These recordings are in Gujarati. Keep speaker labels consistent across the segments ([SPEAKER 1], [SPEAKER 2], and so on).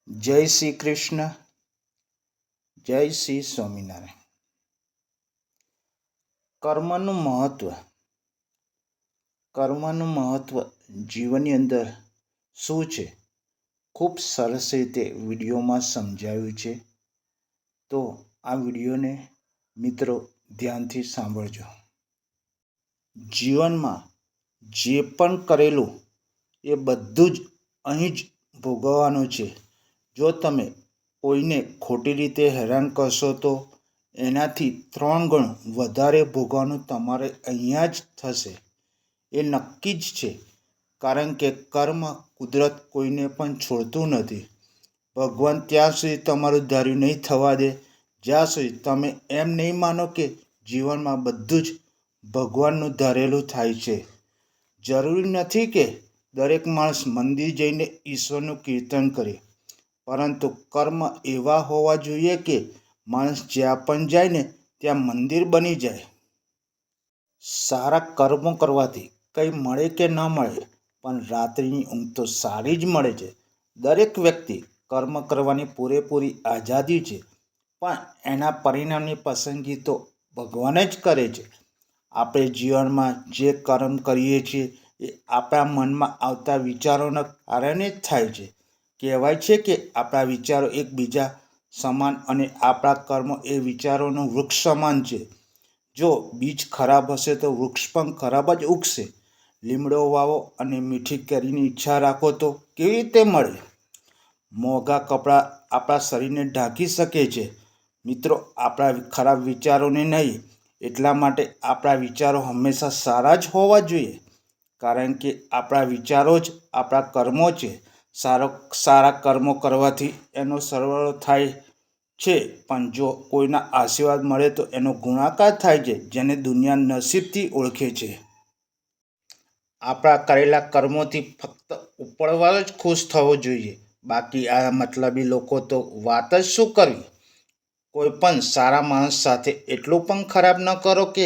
[SPEAKER 1] જય શ્રી કૃષ્ણ, જય શ્રી સ્વામિનારાયણ. કર્મનું મહત્વ જીવનની અંદર શું છે, ખૂબ સરસ રીતે વિડીયોમાં સમજાવ્યું છે. તો આ વિડીયોને મિત્રો ધ્યાનથી સાંભળજો. જીવનમાં જે પણ કરેલું એ બધું જ અહીં જ ભોગવવાનું છે. જો તમે કોઈને ખોટી રીતે હેરાન કરશો તો એનાથી 3 ગણું વધારે ભોગવવાનું તમારે અહીંયા જ થશે. એ નક્કી જ છે, કારણ કે કર્મ કુદરત કોઈને પણ છોડતું નથી. ભગવાન ત્યાં સુધી તમારું ધાર્યું નહીં થવા દે જ્યાં સુધી તમે એમ નહીં માનો કે જીવનમાં બધું જ ભગવાનનું ધારેલું થાય છે. જરૂરી નથી કે દરેક માણસ મંદિર જઈને ઈશ્વરનું કીર્તન કરે, પરંતુ કર્મ એવા હોવા જોઈએ કે માણસ જ્યાં પણ જાય ને ત્યાં મંદિર બની જાય. સારા કર્મો કરવાથી કંઈ મળે કે ન મળે, પણ રાત્રિની ઊંઘ તો સારી જ મળે છે. દરેક વ્યક્તિ કર્મ કરવાની પૂરેપૂરી આઝાદી છે, પણ એના પરિણામની પસંદગી તો ભગવાન જ કરે છે. આપણે જીવનમાં જે કર્મ કરીએ છીએ એ આપણા મનમાં આવતા વિચારોના કારણે જ થાય છે. કહેવાય છે કે આપણા વિચારો એકબીજા સમાન અને આપણા કર્મો એ વિચારોનું વૃક્ષ સમાન છે. જો બીજ ખરાબ હશે તો વૃક્ષ પણ ખરાબ જ ઉગશે. લીમડો વાવો અને મીઠી કેરીની ઈચ્છા રાખો તો કેવી રીતે મળે? મોંઘા કપડાં આપણા શરીરને ઢાંકી શકે છે મિત્રો, આપણા ખરાબ વિચારોને નહીં. એટલા માટે આપણા વિચારો હંમેશા સારા જ હોવા જોઈએ, કારણ કે આપણા વિચારો જ આપણા કર્મો છે. સારા કર્મો કરવાથી એનો સરવાળો થાય છે, પણ જો કોઈના આશીર્વાદ મળે તો એનો ગુણાકાર થાય છે, જેને દુનિયા નસીબથી ઓળખે છે. આપણા કરેલા કર્મોથી ફક્ત ઉપરવાળો જ ખુશ થવો જોઈએ, બાકી આ મતલબી લોકો તો વાત જ શું કરવી. કોઈ પણ સારા માણસ સાથે એટલું પણ ખરાબ ન કરો કે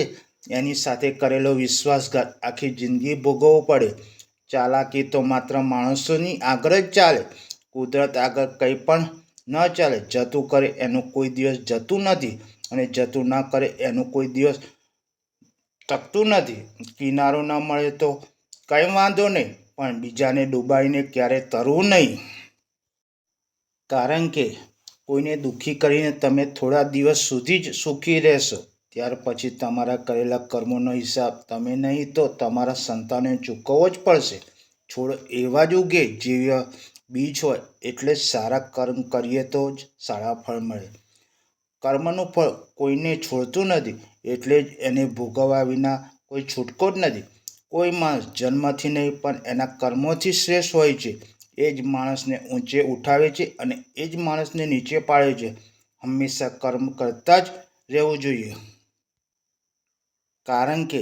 [SPEAKER 1] એની સાથે કરેલો વિશ્વાસઘાત આખી જિંદગી ભોગવવો પડે. ચાલાકી તો માત્ર માણસોની આગળ જ ચાલે, કુદરત આગળ કંઈ પણ ન ચાલે. જતું કરે એનું કોઈ દિવસ જતું નથી, અને જતું ન કરે એનું કોઈ દિવસ ટકતું નથી. કિનારો ન મળે તો કંઈ વાંધો નહીં, પણ બીજાને ડૂબાડીને ક્યારેય તરવું નહીં. કારણ કે કોઈને દુઃખી કરીને તમે થોડા દિવસ સુધી જ સુખી રહેશો, ત્યાર પછી તમારા કરેલા કર્મોનો હિસાબ તમે નહીં તો તમારા સંતાનોને ચૂકવવો જ પડશે. છોડ એવા જ ઉગે જેવા બીજ હોય, એટલે જ સારા કર્મ કરીએ તો જ સારા ફળ મળે. કર્મનું ફળ કોઈને છોડતું નથી, એટલે જ એને ભોગવ્યા વિના કોઈ છૂટકો જ નથી. કોઈ માણસ જન્મથી નહીં પણ એના કર્મોથી શ્રેષ્ઠ હોય છે. એ જ માણસને ઊંચે ઉઠાવે છે અને એ જ માણસને નીચે પાડે છે. હંમેશા કર્મ કરતા જ રહેવું જોઈએ, કારણ કે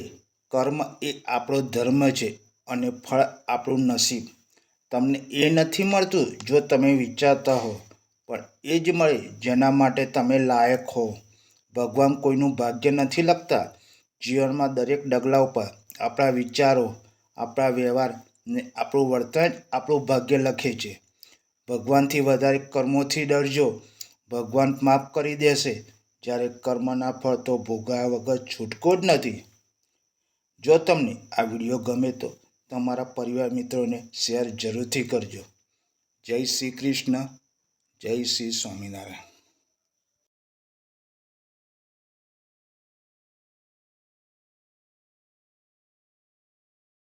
[SPEAKER 1] કર્મ એ આપણો ધર્મ છે અને ફળ આપણું નસીબ. તમને એ નથી મળતું જો તમે વિચારતા હો, પણ એ જ મળે જેના માટે તમે લાયક હો. ભગવાન કોઈનું ભાગ્ય નથી લખતા. જીવનમાં દરેક ડગલા ઉપર આપણા વિચારો, આપણા વ્યવહાર ને આપણું વર્તન જ આપણું ભાગ્ય લખે છે. ભગવાનથી વધારે કર્મોથી ડરજો, ભગવાન માફ કરી દેશે. જ્યારે કર્મના ફળ તો ભોગવ્યા વગર છૂટકો જ નથી. જો તમને આ વિડીયો ગમે તો તમારા પરિવાર મિત્રોને શેર જરૂરથી કરજો. જય શ્રી કૃષ્ણ, જય શ્રી સ્વામિનારાયણ.